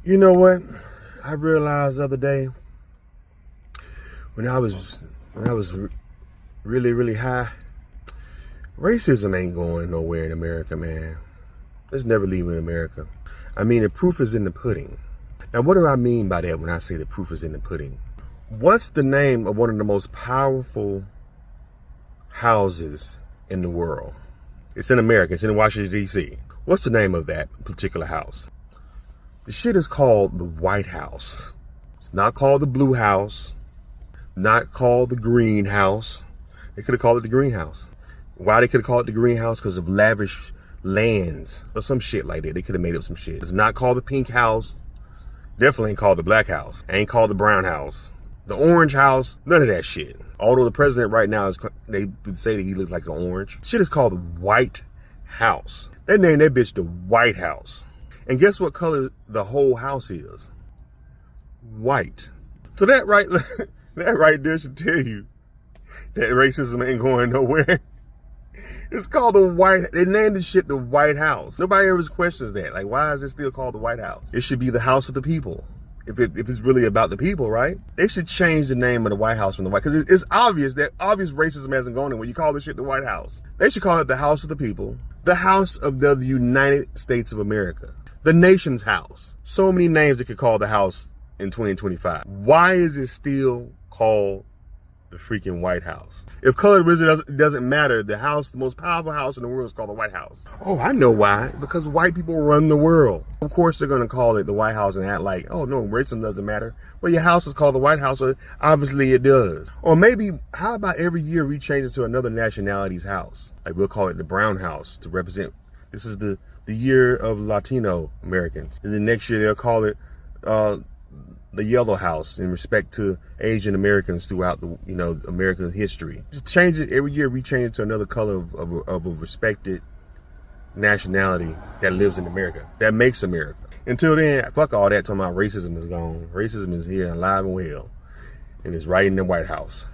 You know what? I realized the other day when I was really high, racism ain't going nowhere in America, man. It's never leaving America. I mean, the proof is in the pudding. Now, what do I mean by that when I say the proof is in the pudding? What's the name of one of the most powerful houses in the world? It's in America. It's in Washington, D.C. What's the name of that particular house? The shit is called the White House. It's not called the Blue House. Not called the Green House. They could have called it the Green House. Why they could have called it the Green House? Because of lavish lands or some shit like that. They could have made up some shit. It's not called the Pink House. Definitely ain't called the Black House. Ain't called the Brown House. The Orange House. None of that shit. Although the president right now, they would say that he looks like an orange. Shit is called the White House. They named that bitch the White House. And guess what color the whole house is? White. So that right there should tell you that racism ain't going nowhere. It's called the White. They named the shit the White House. Nobody ever questions that. Like, why is it still called the White House? It should be the House of the People. If it's really about the people, right? They should change the name of the White House from the White, because it's obvious that obvious racism hasn't gone in when you call this shit the White House. They should call it the House of the People, the House of the United States of America, the nation's house. So many names they could call the house in 2025. Why is it still called the freaking White House? If color really doesn't matter, the house, the most powerful house in the world, is called the White House. Oh, I know why. Because white people run the world. Of course they're going to call it the White House and act like, oh no, racism doesn't matter. Well, your house is called the White House, so obviously it does. Or maybe, how about every year we change it to another nationality's house? Like, we'll call it the Brown House to represent, this is the year of Latino Americans. And then next year they'll call it the Yellow House in respect to Asian Americans throughout the, American history. Just change it every year. We change it to another color of a respected nationality that lives in America, that makes America. Until then, fuck all that talking about racism is gone. Racism is here, alive and well, and it's right in the White House.